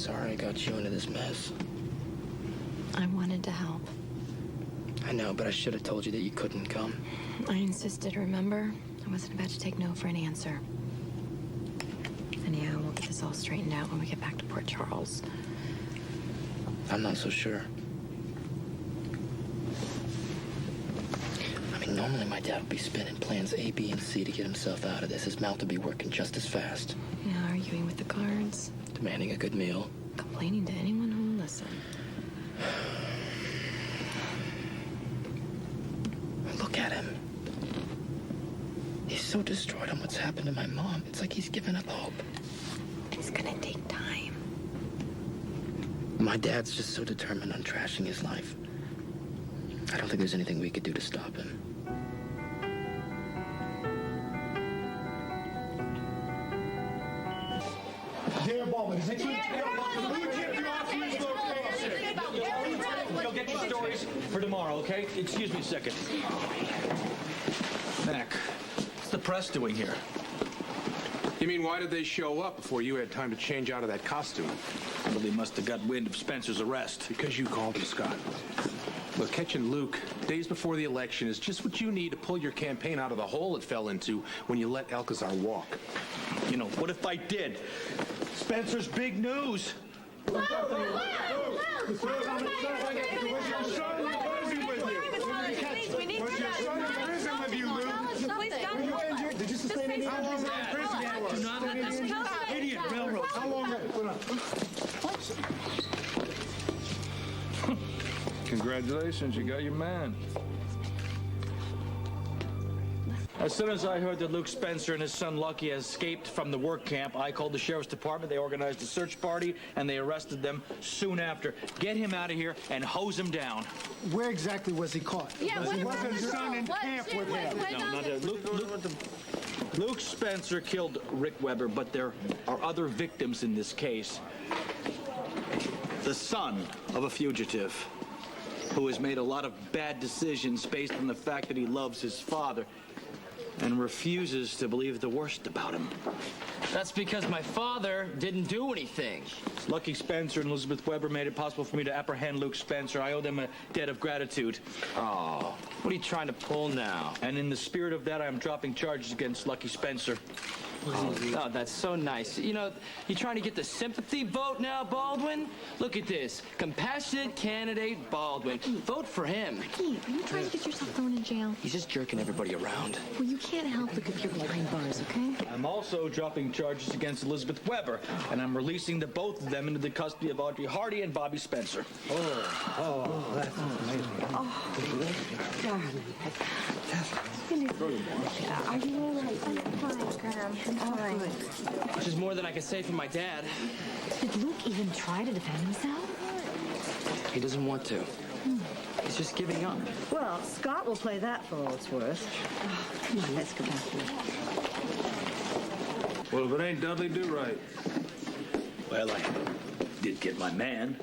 sorry I got you into this mess. I wanted to help. I know, but I should have told you that you couldn't come. I insisted, remember? I wasn't about to take no for an answer. Anyhow, we'll get this all straightened out when we get back to Port Charles. I'm not so sure. I mean, normally my dad would be spinning plans A, B, and C to get himself out of this. His mouth would be working just as fast. Yeah, arguing with the guards. Demanding a good meal. Complaining to anyone who will listen. Look at him. He's so destroyed on what's happened to my mom. It's like he's given up hope. It's gonna take time. My dad's just so determined on trashing his life. I don't think there's anything we could do to stop him. Dear Baldwin, is it good? You'll get your stories for tomorrow, okay? Excuse me a second. Mac, what's the press doing here? You mean, why did they show up before you had time to change out of that costume? Well, they must have got wind of Spencer's arrest. Because you called him, Scott. Look, catching Luke days before the election is just what you need to pull your campaign out of the hole it fell into when you let Alcazar walk. You know, what if I did? Spencer's big news. Idiot railroad. How long? Congratulations, you got your man. As soon as I heard that Luke Spencer and his son Lucky had escaped from the work camp, I called the sheriff's department. They organized a search party, and they arrested them soon after. Get him out of here and hose him down. Where exactly was he caught? Yeah, was his son in camp with him? No, not Luke Spencer killed Rick Weber, but there are other victims in this case. The son of a fugitive who has made a lot of bad decisions based on the fact that he loves his father and refuses to believe the worst about him. That's because my father didn't do anything. Lucky Spencer and Elizabeth Weber made it possible for me to apprehend Luke Spencer. I owe them a debt of gratitude. Oh, what are you trying to pull now? And in the spirit of that, I am dropping charges against Lucky Spencer. Oh, that's so nice. You know, you trying to get the sympathy vote now, Baldwin? Look at this. Compassionate candidate Baldwin. Vote for him. Ricky, are you trying to get yourself thrown in jail? He's just jerking everybody around. Well, you can't help it if you're behind bars, okay? I'm also dropping charges against Elizabeth Weber, and I'm releasing the both of them into the custody of Audrey Hardy and Bobby Spencer. Oh, that's amazing. Are you all right? I'm fine, I'm fine. Which is more than I can say for my dad. Did Luke even try to defend himself? He doesn't want to. He's just giving up. Well, Scott will play that for all it's worth. Come on, let's go back to it. Well, if it ain't Dudley, do right. Well, I did get my man.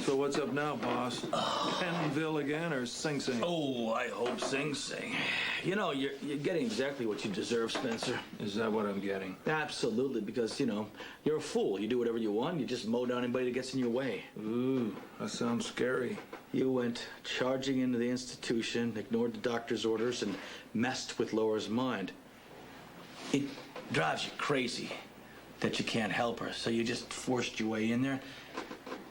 So what's up now, boss? Pentonville again or Sing Sing? Oh, I hope Sing Sing. You know, you're getting exactly what you deserve, Spencer. Is that what I'm getting? Absolutely, because, you know, you're a fool. You do whatever you want. You just mow down anybody that gets in your way. Ooh, that sounds scary. You went charging into the institution, ignored the doctor's orders, and messed with Laura's mind. It drives you crazy that you can't help her, so you just forced your way in there,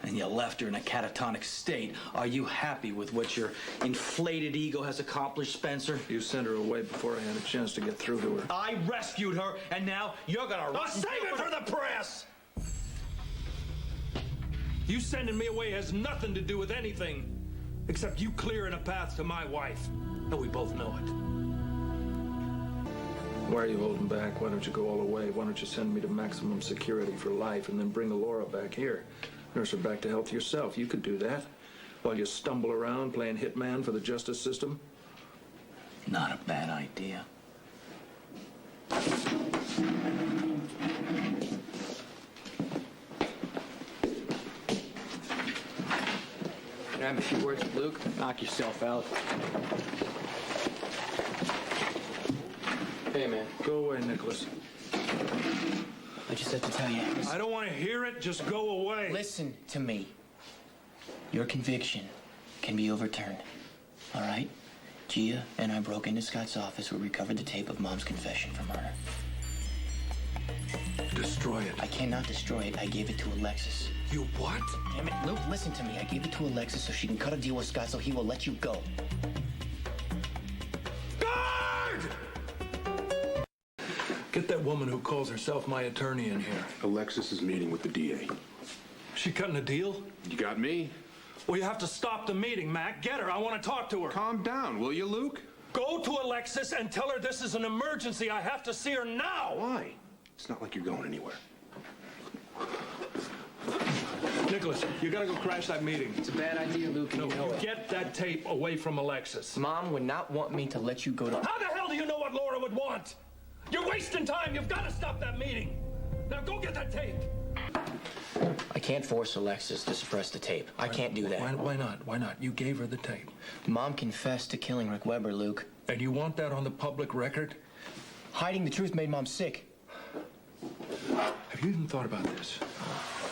and you left her in a catatonic state. Are you happy with what your inflated ego has accomplished, Spencer? You sent her away before I had a chance to get through to her. I rescued her, and now you're gonna save it for the press! You sending me away has nothing to do with anything, except you clearing a path to my wife. And we both know it. Why are you holding back? Why don't you go all the way? Why don't you send me to maximum security for life and then bring Laura back here? Nurse her back to health yourself. You could do that while you stumble around playing hitman for the justice system. Not a bad idea. Can I have a few words with Luke? Knock yourself out. Hey, man. Go away, Nicholas. I just have to tell you. I don't want to hear it. Just go away. Listen to me. Your conviction can be overturned. All right? Gia and I broke into Scott's office. We recovered the tape of Mom's confession for murder. Destroy it. I cannot destroy it. I gave it to Alexis. You what? Damn it, Luke, listen to me. I gave it to Alexis so she can cut a deal with Scott so he will let you go. Guard! Get that woman who calls herself my attorney in here. Alexis is meeting with the DA. She cutting a deal? You got me? Well, you have to stop the meeting, Mac. Get her. I want to talk to her. Calm down, will you, Luke? Go to Alexis and tell her this is an emergency. I have to see her now. Why? It's not like you're going anywhere. Nicholas, you gotta go crash that meeting. It's a bad idea, Luke, and you know it. Get that tape away from Alexis. Mom would not want me to let you go to... How the hell do you know what Laura would want? You're wasting time. You've got to stop that meeting. Now go get that tape. I can't force Alexis to suppress the tape. I can't do that. Why not? Why not? You gave her the tape. Mom confessed to killing Rick Weber, Luke. And you want that on the public record? Hiding the truth made Mom sick. Have you even thought about this?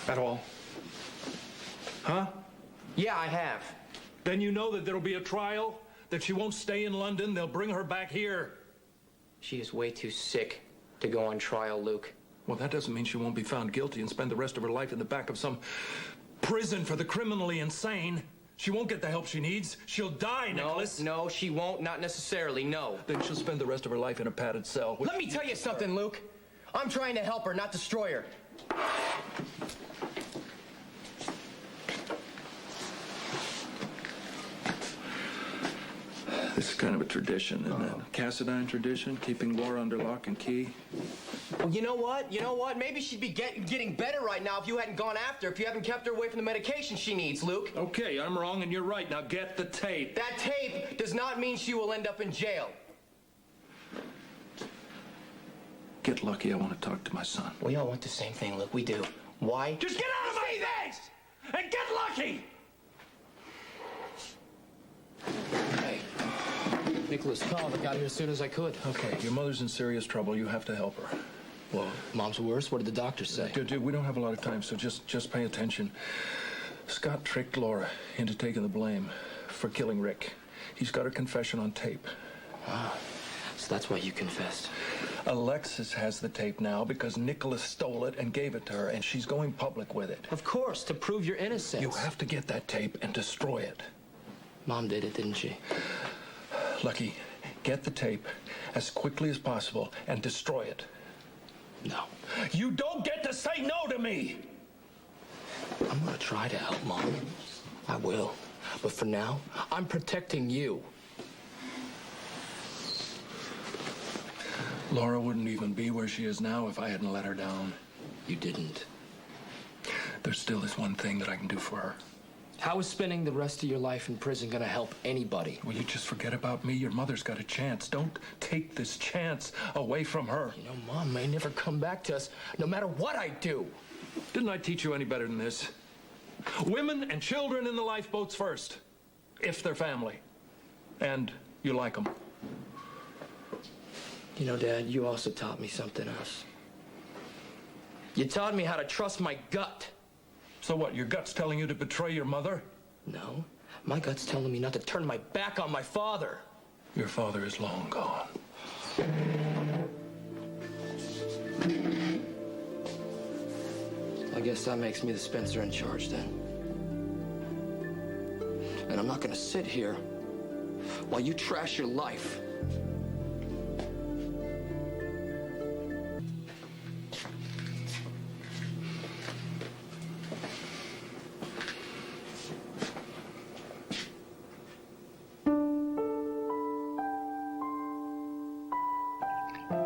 At all? Huh? Yeah, I have. Then you know that there'll be a trial, that she won't stay in London, they'll bring her back here. She is way too sick to go on trial, Luke. Well, that doesn't mean she won't be found guilty and spend the rest of her life in the back of some prison for the criminally insane. She won't get the help she needs. She'll die, Nicholas. No, she won't. Not necessarily, no. Then she'll spend the rest of her life in a padded cell. Let me tell you something, Luke. I'm trying to help her, not destroy her. This is kind of a tradition, isn't it? Cassadine tradition, keeping Laura under lock and key. Well, you know what? Maybe she'd be getting better right now if you hadn't gone after her, if you haven't kept her away from the medication she needs, Luke. Okay, I'm wrong and you're right. Now get the tape. That tape does not mean she will end up in jail. Get lucky, I want to talk to my son. We all want the same thing, Luke. We do. Why? Just get out of my face and get lucky! Hey, Nicholas called. I got here as soon as I could. Okay, your mother's in serious trouble. You have to help her. Well, Mom's worse. What did the doctor say? Dude, we don't have a lot of time, so just pay attention. Scott tricked Laura into taking the blame for killing Rick. He's got her confession on tape. Ah, so that's why you confessed. Alexis has the tape now because Nicholas stole it and gave it to her, and she's going public with it. Of course, to prove your innocence. You have to get that tape and destroy it. Mom did it, didn't she? Lucky, get the tape as quickly as possible and destroy it. No. You don't get to say no to me! I'm gonna try to help Mom. I will. But for now, I'm protecting you. Laura wouldn't even be where she is now if I hadn't let her down. You didn't. There still is one thing that I can do for her. How is spending the rest of your life in prison gonna help anybody? Will you just forget about me? Your mother's got a chance. Don't take this chance away from her. You know, Mom may never come back to us, no matter what I do. Didn't I teach you any better than this? Women and children in the lifeboats first, if they're family. And you like them. You know, Dad, you also taught me something else. You taught me how to trust my gut. So what, your gut's telling you to betray your mother? No, my gut's telling me not to turn my back on my father. Your father is long gone. I guess that makes me the Spencer in charge then. And I'm not gonna sit here while you trash your life.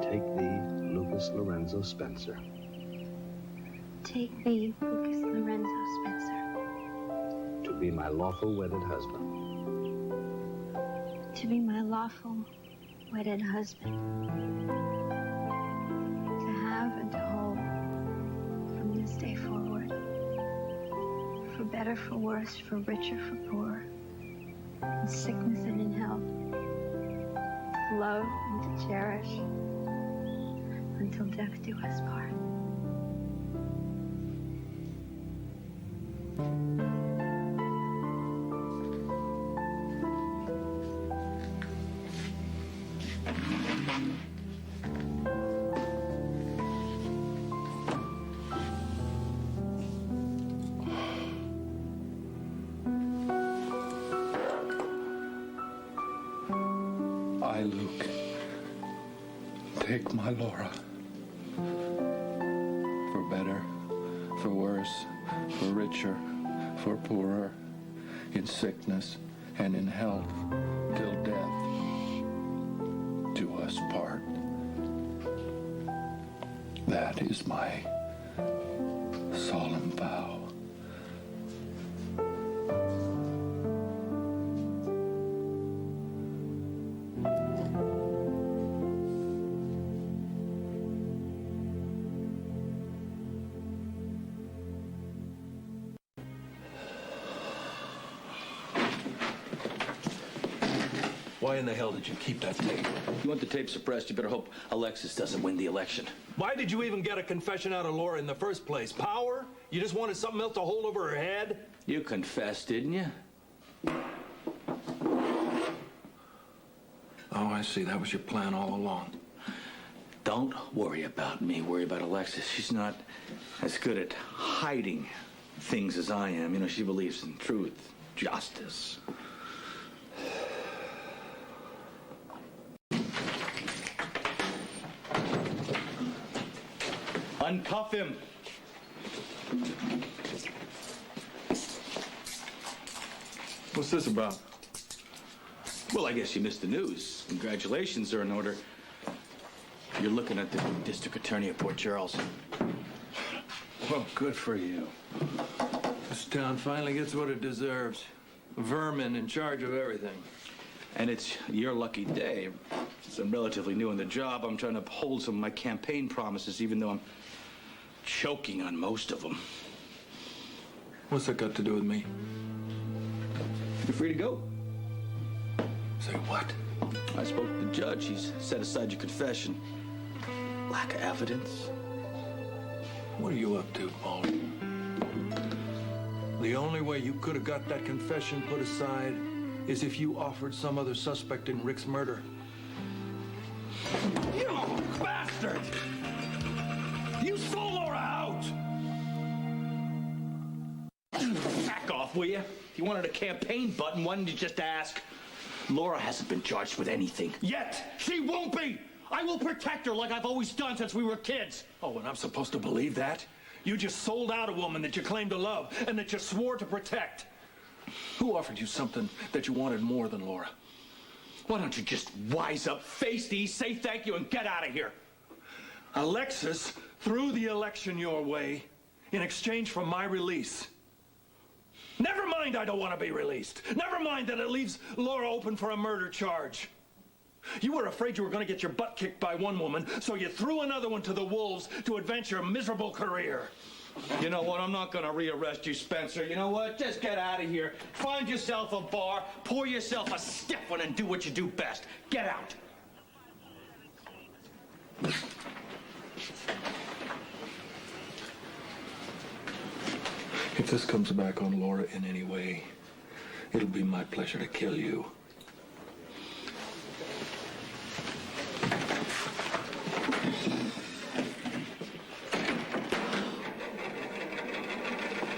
Take thee, Lucas Lorenzo Spencer. Take thee, Lucas Lorenzo Spencer. To be my lawful wedded husband. To be my lawful wedded husband. To have and to hold from this day forward. For better, for worse, for richer, for poorer. In sickness and in health. To love and to cherish. Until death do us part. I, Luke, take my Laura. For better, for worse, for richer, for poorer, in sickness and in health, till death do us part. That is my solemn vow. Why in the hell did you keep that tape? You want the tape suppressed, you better hope Alexis doesn't win the election. Why did you even get a confession out of Laura in the first place? Power? You just wanted something else to hold over her head? You confessed, didn't you? Oh, I see. That was your plan all along. Don't worry about me. Worry about Alexis. She's not as good at hiding things as I am. You know, she believes in truth, justice. Uncuff him. What's this about? Well, I guess you missed the news. Congratulations are in order. You're looking at the district attorney of Port Charles. Well, good for you. This town finally gets what it deserves. Vermin in charge of everything. And it's your lucky day. Since I'm relatively new in the job, I'm trying to uphold some of my campaign promises, even though I'm choking on most of them. What's that got to do with me? You're free to go. Say what? I spoke to the judge. He's set aside your confession. Lack of evidence. What are you up to, Baldwin? The only way you could have got that confession put aside is if you offered some other suspect in Rick's murder. You bastard! You stole Laura out! Back off, will you? If you wanted a campaign button, why didn't you just ask? Laura hasn't been charged with anything. Yet! She won't be! I will protect her like I've always done since we were kids. Oh, and I'm supposed to believe that? You just sold out a woman that you claimed to love and that you swore to protect. Who offered you something that you wanted more than Laura? Why don't you just wise up, face these, say thank you, and get out of here? Alexis threw the election your way in exchange for my release. Never mind I don't want to be released. Never mind that it leaves Laura open for a murder charge. You were afraid you were going to get your butt kicked by one woman, so you threw another one to the wolves to advance your miserable career. You know what? I'm not going to rearrest you, Spencer. You know what? Just get out of here. Find yourself a bar, pour yourself a stiff one, and do what you do best. Get out. If this comes back on Laura in any way, it'll be my pleasure to kill you.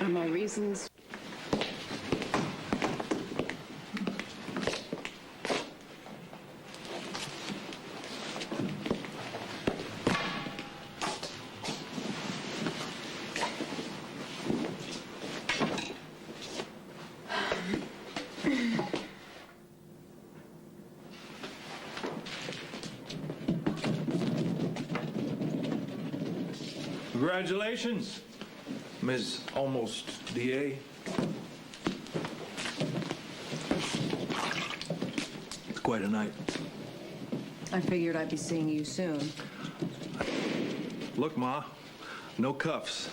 Are my reasons? Congratulations, Ms. Almost DA. It's quite a night. I figured I'd be seeing you soon. Look, Ma, no cuffs.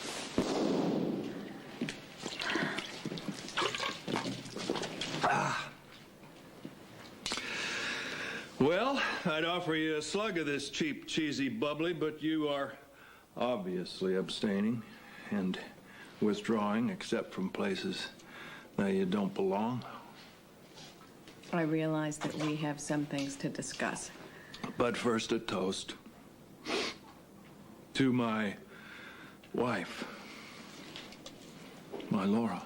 Well, I'd offer you a slug of this cheap, cheesy bubbly, but you are obviously abstaining, and withdrawing except from places that you don't belong. I realize that we have some things to discuss. But first, a toast to my wife, my Laura,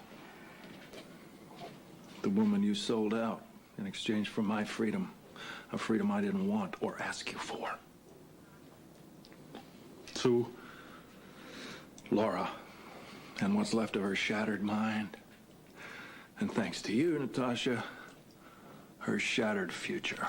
the woman you sold out in exchange for my freedom, a freedom I didn't want or ask you for. To Laura and what's left of her shattered mind, and thanks to you, Natasha, her shattered future.